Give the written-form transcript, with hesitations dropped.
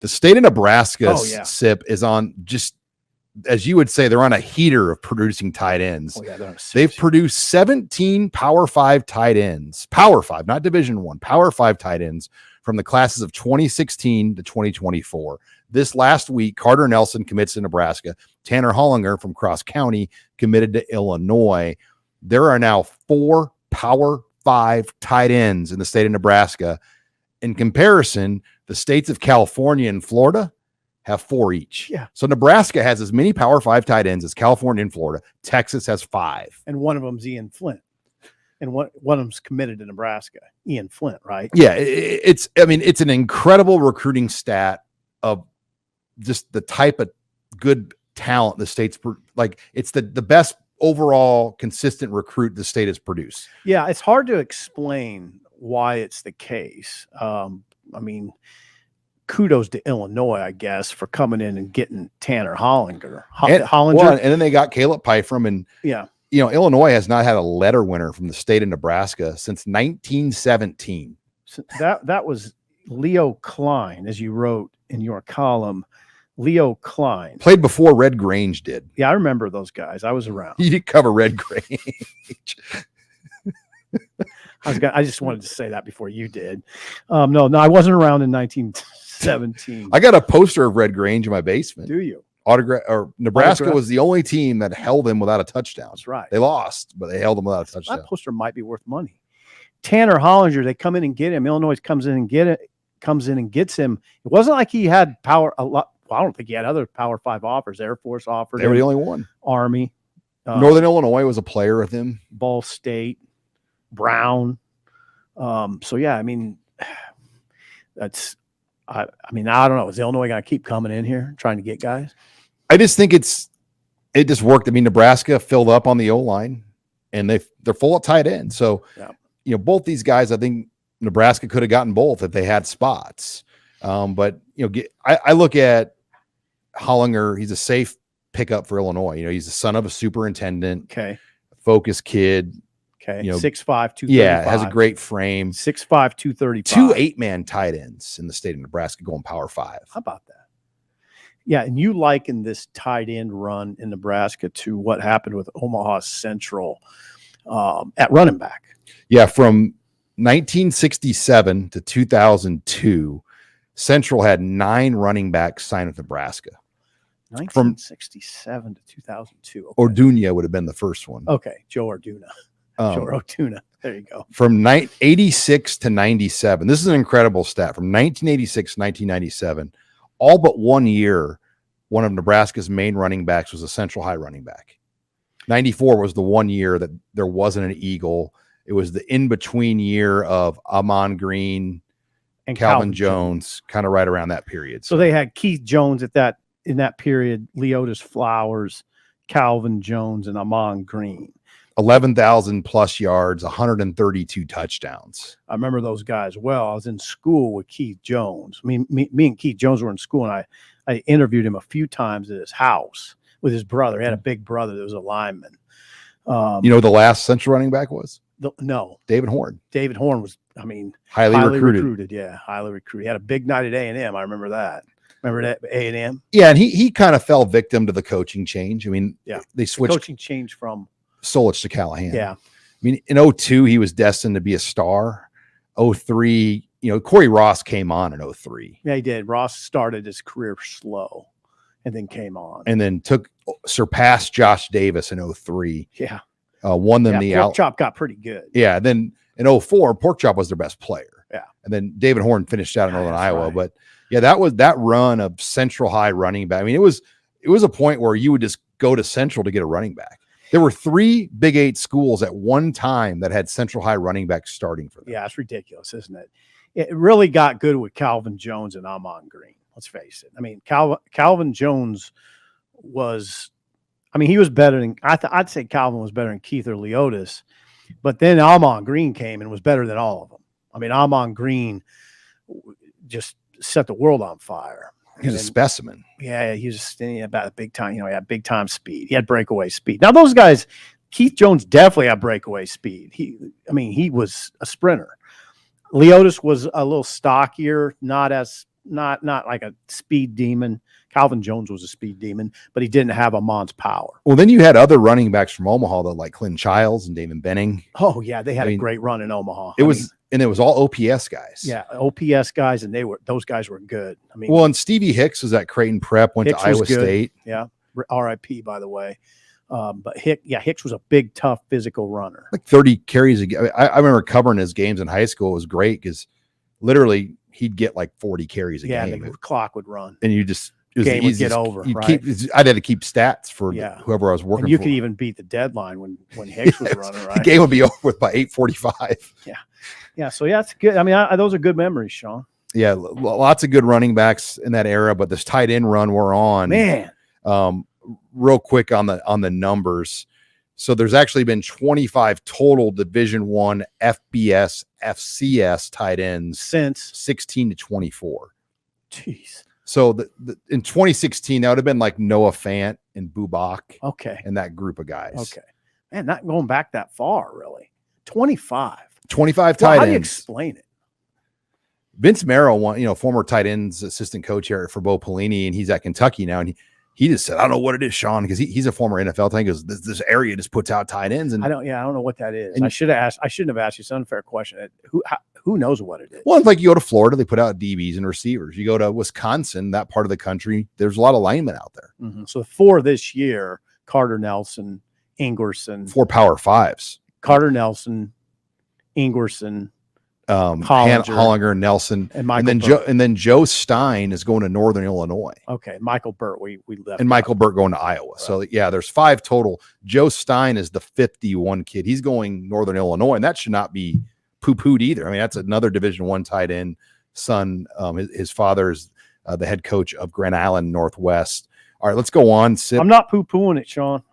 The state of Nebraska, SIP, is on just, as you would say, they're on a heater of producing tight ends. Oh, yeah, they've produced 17 Power 5 tight ends, Power 5, not Division 1, Power 5 tight ends from the classes of 2016 to 2024. This last week, Carter Nelson commits to Nebraska. Tanner Hollinger from Cross County committed to Illinois. There are now 4 Power 5 tight ends in the state of Nebraska. In comparison, the states of California and Florida have 4 each. Yeah. So Nebraska has as many Power 5 tight ends as California and Florida. Texas has 5. And one of them's Ian Flint. And one of them's committed to Nebraska. Ian Flint, right? Yeah. It's an incredible recruiting stat of just the type of good talent the state's it's the best overall consistent recruit the state has produced. Yeah. It's hard to explain why it's the case. Kudos to Illinois, I guess, for coming in and getting Tanner Hollinger. And then they got Caleb Pyfrom, and yeah, Illinois has not had a letter winner from the state of Nebraska since 1917. So that was Leo Klein, as you wrote in your column. Leo Klein played before Red Grange did. Yeah, I remember those guys. I was around. You did cover Red Grange. I just wanted to say that before you did. No, I wasn't around in 1917. I got a poster of Red Grange in my basement. Do you? Nebraska was the only team that held them without a touchdown. That's right. They lost, but they held them without a touchdown. That poster might be worth money. Tanner Hollinger, they come in and get him. Illinois comes in and gets him. It wasn't like he had power a lot. Well, I don't think he had other Power 5 offers. Air Force offered. They were the only one. Army. Northern Illinois was a player with him. Ball State. Brown. So yeah, I don't know. Is Illinois going to keep coming in here trying to get guys? I just think it just worked. I mean, Nebraska filled up on the O-line, and they're full of tight ends. So, both these guys, I think Nebraska could have gotten both if they had spots. But I look at Hollinger. He's a safe pickup for Illinois. He's the son of a superintendent. Okay. Focused kid. Okay. 6'5", 235. Yeah, has a great frame. 6'5", 235. 2 8-man tight ends in the state of Nebraska going Power 5. How about that? Yeah, and you liken this tight end run in Nebraska to what happened with Omaha Central at running back. Yeah, from 1967 to 2002, Central had 9 running backs signed with Nebraska. 1967 to 2002. Okay. Orduña would have been the first one. Okay, Joe Orduña. There you go. From 86 to 97. This is an incredible stat. From 1986 to 1997, all but 1 year, one of Nebraska's main running backs was a Central High running back. 94 was the 1 year that there wasn't an Eagle. It was the in-between year of Amon Green and Calvin Jones, kind of right around that period. So they had Keith Jones in that period, Leotis Flowers, Calvin Jones, and Amon Green. 11,000 plus yards, 132 touchdowns. I remember those guys well. I was in school with Keith Jones. Me and Keith Jones were in school, and I interviewed him a few times at his house with his brother. He had a big brother that was a lineman. The last Central running back was? No. David Horn. David Horn was, highly recruited. Yeah, highly recruited. He had a big night at A&M. I remember that. Remember that A&M? Yeah, and he kind of fell victim to the coaching change. They switched. The coaching change from Solich to Callahan. Yeah. In 2002, he was destined to be a star. 2003, Corey Ross came on in 2003. Yeah, he did. Ross started his career slow and then came on. And then surpassed Josh Davis in 2003. Yeah. Won them the Pork Chop got pretty good. Yeah. Then in 2004, Pork Chop was their best player. Yeah. And then David Horn finished out in Northern Iowa. Right. But yeah, that was that run of Central High running back. It was a point where you would just go to Central to get a running back. There were 3 Big 8 schools at one time that had Central High running backs starting for them. Yeah, it's ridiculous, isn't it? It really got good with Calvin Jones and Amon Green. Let's face it. Calvin Jones was, he was better than, I'd say Calvin was better than Keith or Leotis, but then Amon Green came and was better than all of them. Amon Green just set the world on fire. He's a specimen. Yeah, he was about a big time. He had big time speed. He had breakaway speed. Now those guys, Keith Jones definitely had breakaway speed. He was a sprinter. Leotis was a little stockier, not as not like a speed demon. Calvin Jones was a speed demon, but he didn't have Amon's power. Well, then you had other running backs from Omaha, though, like Clint Childs and David Benning. Oh yeah, they had a great run in Omaha. It was all OPS guys. Yeah, OPS guys, and those guys were good. I mean, well, and Stevie Hicks was at Creighton Prep, went Hicks to Iowa State. Yeah, RIP, by the way. But Hicks was a big, tough, physical runner. Like 30 carries a game. I remember covering his games in high school. It was great because literally he'd get like 40 carries a game. Yeah, the clock would run. And you just – game would get over, right? I'd have to keep stats for whoever I was working and you for. could even beat the deadline when Hicks was running, right? The game would be over with by 8:45. Yeah. So, it's good. I mean, those are good memories, Sean. Yeah, lots of good running backs in that era, but this tight end run we're on. Man. Real quick on the numbers. So there's actually been 25 total Division I FBS, FCS tight ends since 16 to 24. Jeez. So in 2016, that would have been like Noah Fant and Bubak. Okay. And that group of guys. Okay. Man, not going back that far, really. 25 tight ends. How do you explain it? Vince Merrill, former tight ends assistant coach here for Bo Pelini, and he's at Kentucky now. And he just said, I don't know what it is, Sean, because he's a former NFL thing. He goes, this area just puts out tight ends. And I don't know what that is. I shouldn't have asked you. It's an unfair question. Who knows what it is? Well, it's like you go to Florida, they put out DBs and receivers. You go to Wisconsin, that part of the country, there's a lot of linemen out there. Mm-hmm. So for this year, Carter Nelson, Ingerson, 4 Power 5s. Carter Nelson, Ingerson, Hollinger, Nelson, and then Joe Stein is going to Northern Illinois. Okay, Michael Burt, we left, and Michael Burt going to Iowa. Right. So there's 5 total. Joe Stein is the 51 kid. He's going Northern Illinois, and that should not be poo-pooed either. I mean, that's another Division I tight end son. His father is the head coach of Grand Island Northwest. All right, let's go on. I'm not poo-pooing it, Sean.